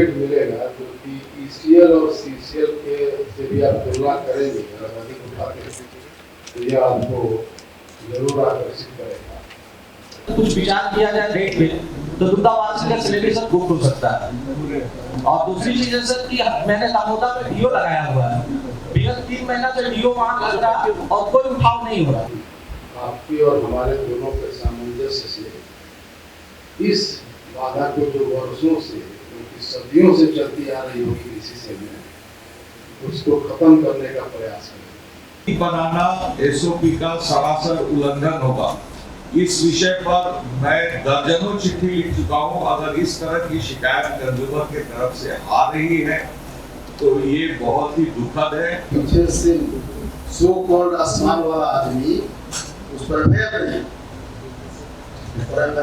मिलेगा जो कि ईसीएल और सीसीएल के से भी आप तुलना करेंगे अगर अधिक उठाते तो यह आपको जरूर आकर्षित करेगा। कुछ विचार किया जाए रेट पे तो दूतावास का सिलेबस सर बुक हो सकता है। और दूसरी चीज है सर कि मैंने दामोदा में डीओ लगाया हुआ है, विगत 3 महीना से डीओ वहां लग रहा है और कोई उठाव नहीं हो रहा। आपकी और हमारे दोनों के सामंजस्य से इस बाधा को जो वर्षों से सदियों से चलती आ रही होगी इसी में उसको खत्म करने का प्रयास करें। बनाना एसओपी का सरासर उल्लंघन होगा। इस विषय पर मैं दर्जनों चिट्ठी लिख चुका हूं। अगर इस तरह की शिकायत कंज्यूमर के तरफ से आ रही है तो ये बहुत ही दुखद है। पीछे से सो कॉल्ड आसमान वाला आदमी उस पर नहीं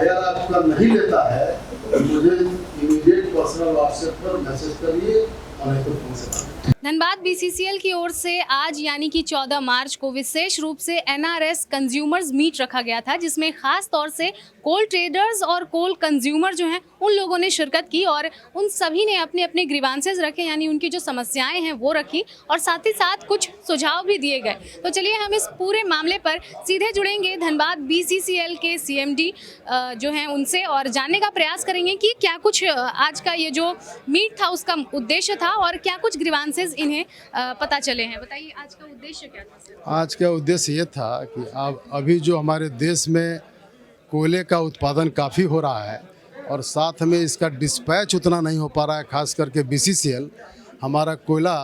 आपका नहीं लेता है तो मुझे इमीडिएट पर्सनल व्हाट्सएप पर मैसेज करिए और नहीं तो फोन से बात। धनबाद बीसीसीएल की ओर से आज यानी कि 14 मार्च को विशेष रूप से एनआरएस कंज्यूमर्स मीट रखा गया था, जिसमें खास तौर से कोल ट्रेडर्स और कोल कंज्यूमर जो हैं उन लोगों ने शिरकत की और उन सभी ने अपने अपने ग्रीवांसेस रखे, यानी उनकी जो समस्याएं हैं वो रखी और साथ ही साथ कुछ सुझाव भी दिए गए। तो चलिए हम इस पूरे मामले पर सीधे जुड़ेंगे धनबाद बीसीसीएल के सीएमडी जो हैं उनसे और जानने का प्रयास करेंगे कि क्या कुछ आज का ये जो मीट था उसका उद्देश्य था और क्या कुछ ग्रीवांसेस इन्हें पता चले हैं। बताइए आज का उद्देश्य क्या था? आज का उद्देश्य ये था कि अब अभी जो हमारे देश में कोयले का उत्पादन काफ़ी हो रहा है और साथ में इसका डिस्पैच उतना नहीं हो पा रहा है, खास करके बीसीसीएल हमारा कोयला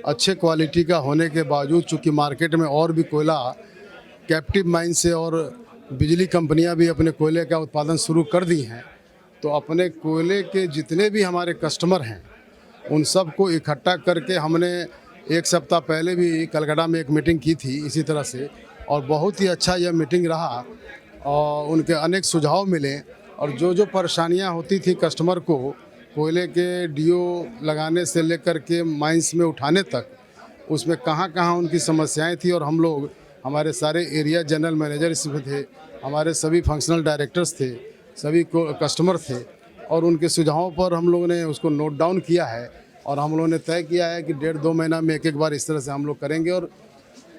अच्छे क्वालिटी का होने के बावजूद चूँकि मार्केट में और भी कोयला कैप्टिव माइन से और बिजली कंपनियां भी अपने कोयले का उत्पादन शुरू कर दी हैं, तो अपने कोयले के जितने भी हमारे कस्टमर हैं उन सब को इकट्ठा करके हमने 1 सप्ताह पहले भी कलकत्ता में एक मीटिंग की थी इसी तरह से और बहुत ही अच्छा यह मीटिंग रहा और उनके अनेक सुझाव मिले और जो परेशानियां होती थी कस्टमर को कोयले के डीओ लगाने से लेकर के माइंस में उठाने तक उसमें कहाँ उनकी समस्याएं थी और हम लोग हमारे सारे एरिया जनरल मैनेजर इसमें थे, हमारे सभी फंक्शनल डायरेक्टर्स थे, सभी कस्टमर थे और उनके सुझावों पर हम लोगों ने उसको नोट डाउन किया है और हम लोगों ने तय किया है कि 1.5-2 महीना में एक बार इस तरह से हम लोग करेंगे और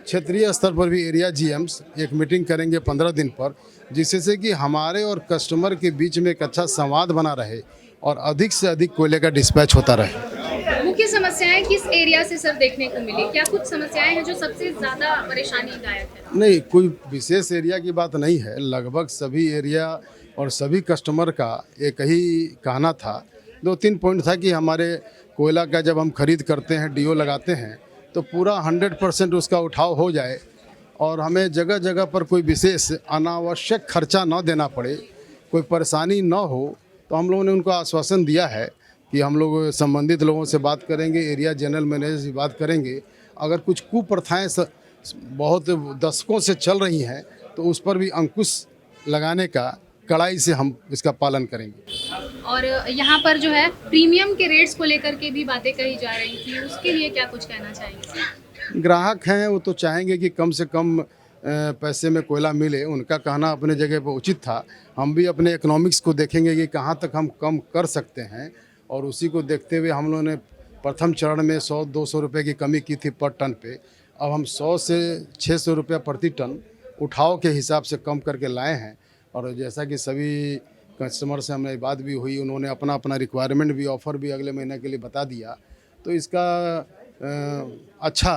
क्षेत्रीय स्तर पर भी एरिया जीएम्स एक मीटिंग करेंगे 15 दिन पर, जिससे से कि हमारे और कस्टमर के बीच में एक अच्छा संवाद बना रहे और अधिक से अधिक कोयले का डिस्पैच होता रहे। मुख्य समस्याएं किस एरिया से सर देखने को मिली? क्या कुछ समस्याएं हैं जो सबसे ज़्यादा परेशानीदायक है? नहीं, कोई विशेष एरिया की बात नहीं है, लगभग सभी एरिया और सभी कस्टमर का एक ही कहना था। 2-3 पॉइंट था कि हमारे कोयला का जब हम खरीद करते हैं डीओ लगाते हैं तो पूरा 100% उसका उठाव हो जाए और हमें जगह जगह पर कोई विशेष अनावश्यक खर्चा न देना पड़े, कोई परेशानी न हो। तो हम लोगों ने उनको आश्वासन दिया है कि हम लोग संबंधित लोगों से बात करेंगे, एरिया जनरल मैनेजर से बात करेंगे। अगर कुछ कुप्रथाएं बहुत दशकों से चल रही हैं तो उस पर भी अंकुश लगाने का कड़ाई से हम इसका पालन करेंगे। और यहाँ पर जो है प्रीमियम के रेट्स को लेकर के भी बातें कही जा रही थी, उसके लिए क्या कुछ कहना चाहेंगे? ग्राहक हैं वो तो चाहेंगे कि कम से कम पैसे में कोयला मिले, उनका कहना अपने जगह पर उचित था। हम भी अपने इकोनॉमिक्स को देखेंगे कि कहाँ तक हम कम कर सकते हैं और उसी को देखते हुए हम लोगों ने प्रथम चरण में 100-200 रुपये की कमी की थी पर टन पे। अब हम 100 से 600 रुपया प्रति टन उठाव के हिसाब से कम करके लाए हैं और जैसा कि सभी कस्टमर से हमें बात भी हुई, उन्होंने अपना रिक्वायरमेंट भी ऑफ़र भी अगले महीने के लिए बता दिया, तो इसका अच्छा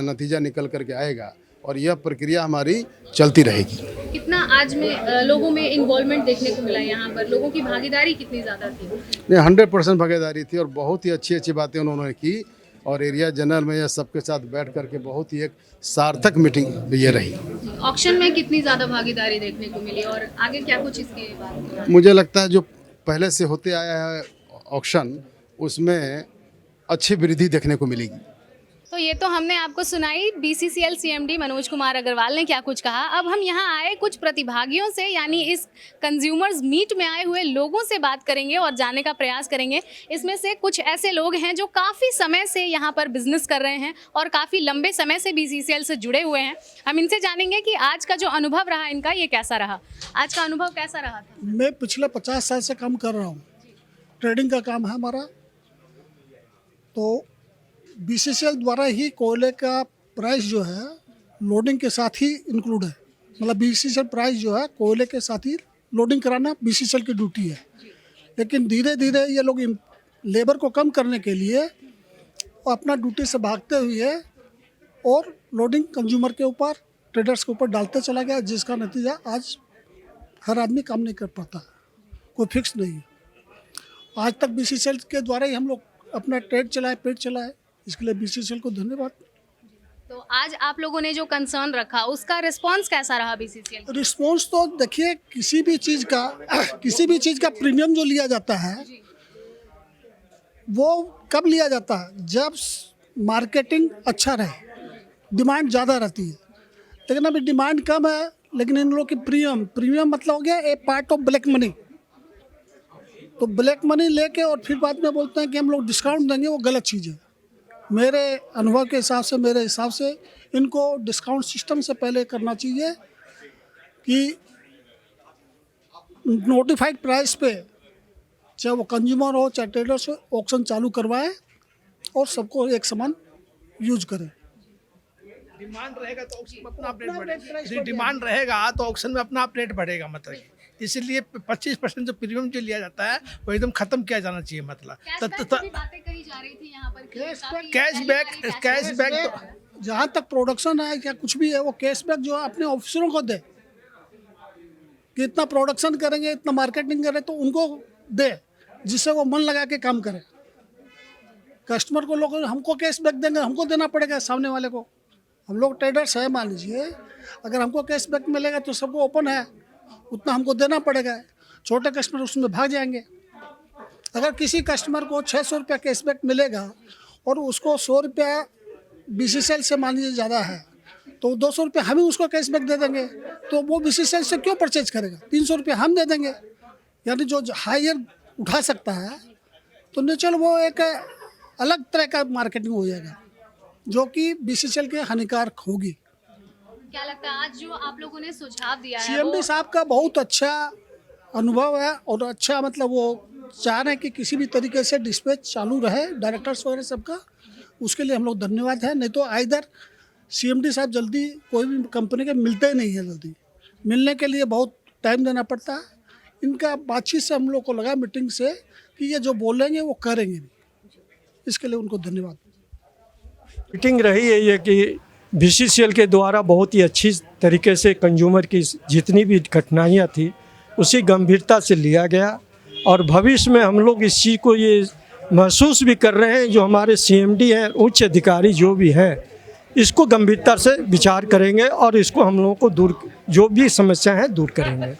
नतीजा निकल करके आएगा और यह प्रक्रिया हमारी चलती रहेगी। कितना आज में लोगों में इन्वॉल्वमेंट देखने को मिला? यहाँ पर लोगों की भागीदारी कितनी ज़्यादा थी? नहीं, 100% भागीदारी थी और बहुत ही अच्छी बातें उन्होंने की और एरिया जनरल में सबके साथ बैठ करके बहुत ही एक सार्थक मीटिंग ये रही। ऑक्शन में कितनी ज़्यादा भागीदारी देखने को मिली और आगे क्या कुछ इसके बाद? मुझे लगता है जो पहले से होते आया है ऑक्शन उसमें अच्छी वृद्धि देखने को मिलेगी। तो ये तो हमने आपको सुनाई बीसीसीएल सीएमडी मनोज कुमार अग्रवाल ने क्या कुछ कहा। अब हम यहाँ आए कुछ प्रतिभागियों से, यानी इस कंज्यूमर्स मीट में आए हुए लोगों से बात करेंगे और जानने का प्रयास करेंगे। इसमें से कुछ ऐसे लोग हैं जो काफ़ी समय से यहाँ पर बिजनेस कर रहे हैं और काफ़ी लंबे समय से बीसीसीएल से जुड़े हुए हैं। हम इनसे जानेंगे कि आज का जो अनुभव रहा इनका, ये कैसा रहा। आज का अनुभव कैसा रहा था? मैं पिछले 50 साल से काम कर रहा हूँ, ट्रेडिंग का काम है हमारा। तो बीसीसीएल द्वारा ही कोयले का प्राइस जो है लोडिंग के साथ ही इंक्लूड है। मतलब बीसीसीएल प्राइस जो है कोयले के साथ ही लोडिंग कराना बीसीसीएल की ड्यूटी है। लेकिन धीरे धीरे ये लोग लेबर को कम करने के लिए अपना ड्यूटी से भागते हुए और लोडिंग कंज्यूमर के ऊपर, ट्रेडर्स के ऊपर डालते चला गया, जिसका नतीजा आज हर आदमी काम नहीं कर पाता, कोई फिक्स नहीं है। आज तक बीसीसीएल के द्वारा ही हम लोग अपना ट्रेड चलाए, पेट चलाए, इसके लिए बीसीसीएल को धन्यवाद। तो आज आप लोगों ने जो कंसर्न रखा उसका रिस्पांस कैसा रहा बीसीसीएल? रिस्पांस तो देखिए, किसी भी चीज़ का प्रीमियम जो लिया जाता है वो कब लिया जाता है? जब मार्केटिंग अच्छा रहे, डिमांड ज़्यादा रहती है। लेकिन अभी डिमांड कम है, लेकिन इन लोगों की प्रीमियम मतलब हो गया ए पार्ट ऑफ ब्लैक मनी। तो ब्लैक मनी लेके और फिर बाद में बोलते हैं कि हम लोग डिस्काउंट देंगे, वो गलत चीज़ है। मेरे अनुभव के हिसाब से, मेरे हिसाब से इनको डिस्काउंट सिस्टम से पहले करना चाहिए कि नोटिफाइड प्राइस पे, चाहे वो कंज्यूमर हो चाहे ट्रेडर्स हो, ऑक्शन चालू करवाएं और सबको एक समान यूज करें। डिमांड रहेगा तो ऑक्शन में अपना रेट बढ़ेगा, यदि डिमांड रहेगा तो ऑक्शन में अपना रेट बढ़ेगा। मतलब इसलिए 25% जो प्रीमियम जो लिया जाता है वो एकदम खत्म किया जाना चाहिए। मतलब बातें करी जा रही थी यहाँ पर कैशबैक तो जहाँ तक प्रोडक्शन है या कुछ भी है, वो कैशबैक जो है अपने ऑफिसरों को दे, कि इतना प्रोडक्शन करेंगे, इतना मार्केटिंग करें, तो उनको दे, जिससे वो मन लगा के काम करें। कस्टमर को लोग हमको कैशबैक देंगे, हमको देना पड़ेगा सामने वाले को। हम लोग ट्रेडर्स है, मान लीजिए, अगर हमको कैशबैक मिलेगा तो सबको ओपन है, उतना हमको देना पड़ेगा। छोटे कस्टमर उसमें भाग जाएंगे। अगर किसी कस्टमर को 600 रुपया कैशबैक मिलेगा और उसको 100 रुपया बीसीसीएल से मान लीजिए ज़्यादा है, तो 200 रुपया हम ही उसको कैशबैक दे देंगे, तो वो बीसीसीएल से क्यों परचेज करेगा? 300 रुपया हम दे देंगे। यानी जो हायर उठा सकता है तो नेचुरल वो एक अलग तरह का मार्केटिंग हो जाएगा, जो कि बीसीसीएल के हानिकारक होगी। क्या लगता है आज जो आप लोगों ने सुझाव दिया है सीएमडी साहब का बहुत अच्छा अनुभव है और अच्छा, मतलब वो चाह रहे हैं कि किसी भी तरीके से डिस्पैच चालू रहे, डायरेक्टर्स वगैरह सबका, उसके लिए हम लोग धन्यवाद है। नहीं तो आइदर सीएमडी साहब जल्दी कोई भी कंपनी के मिलते ही नहीं है, जल्दी मिलने के लिए बहुत टाइम देना पड़ता है। इनका बातचीत से हम लोग को लगा, मीटिंग से, कि ये जो बोलेंगे वो करेंगे भी। इसके लिए उनको धन्यवाद। मीटिंग रही है ये कि बीसीसीएल के द्वारा बहुत ही अच्छी तरीके से कंज्यूमर की जितनी भी कठिनाइयाँ थी उसी गंभीरता से लिया गया और भविष्य में हम लोग इस चीज़ को ये महसूस भी कर रहे हैं, जो हमारे सीएमडी हैं, उच्च अधिकारी जो भी हैं, इसको गंभीरता से विचार करेंगे और इसको हम लोगों को दूर, जो भी समस्या है दूर करेंगे।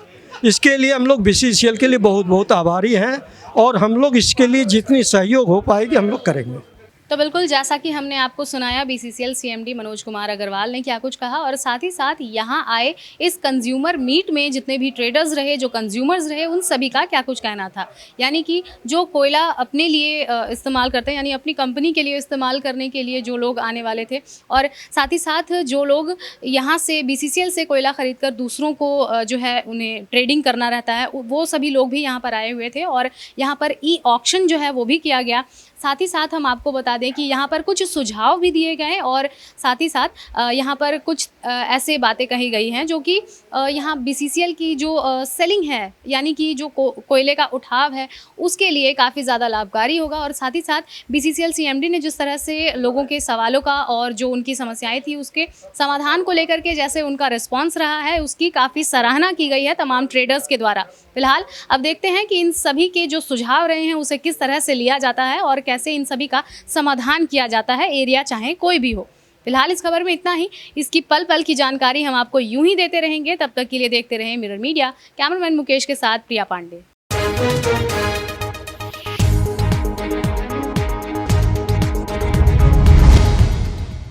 इसके लिए हम लोग बीसीसीएल के लिए बहुत बहुत आभारी हैं और हम लोग इसके लिए जितनी सहयोग हो पाएगी हम लोग करेंगे। तो बिल्कुल जैसा कि हमने आपको सुनाया, बीसीसीएल सीएमडी मनोज कुमार अग्रवाल ने क्या कुछ कहा और साथ ही साथ यहाँ आए इस कंज्यूमर मीट में जितने भी ट्रेडर्स रहे, जो कंज्यूमर्स रहे, उन सभी का क्या कुछ कहना था। यानी कि जो कोयला अपने लिए इस्तेमाल करते हैं, यानी अपनी कंपनी के लिए इस्तेमाल करने के लिए जो लोग आने वाले थे, और साथ ही साथ जो लोग यहाँ से बीसीसीएल से कोयला ख़रीद कर दूसरों को जो है उन्हें ट्रेडिंग करना रहता है, वो सभी लोग भी यहाँ पर आए हुए थे और यहाँ पर ई ऑक्शन जो है वो भी किया गया। साथ ही साथ हम आपको बता दें कि यहाँ पर कुछ सुझाव भी दिए गए और साथ ही साथ यहाँ पर कुछ ऐसे बातें कही गई हैं जो कि यहाँ बीसीसीएल की जो सेलिंग है, यानी कि जो कोयले का उठाव है, उसके लिए काफ़ी ज़्यादा लाभकारी होगा। और साथ ही साथ बीसीसीएल सीएमडी ने जिस तरह से लोगों के सवालों का और जो उनकी समस्याएं थी उसके समाधान को लेकर के जैसे उनका रिस्पॉन्स रहा है, उसकी काफ़ी सराहना की गई है तमाम ट्रेडर्स के द्वारा। फिलहाल अब देखते हैं कि इन सभी के जो सुझाव रहे हैं उसे किस तरह से लिया जाता है और कैसे इन सभी का समाधान किया जाता है, एरिया चाहे कोई भी हो। फिलहाल इस खबर में इतना ही। इसकी पल पल की जानकारी हम आपको यूं ही देते रहेंगे। तब तक के लिए देखते रहें मिरर मीडिया। कैमरामैन मुकेश के साथ प्रिया पांडे।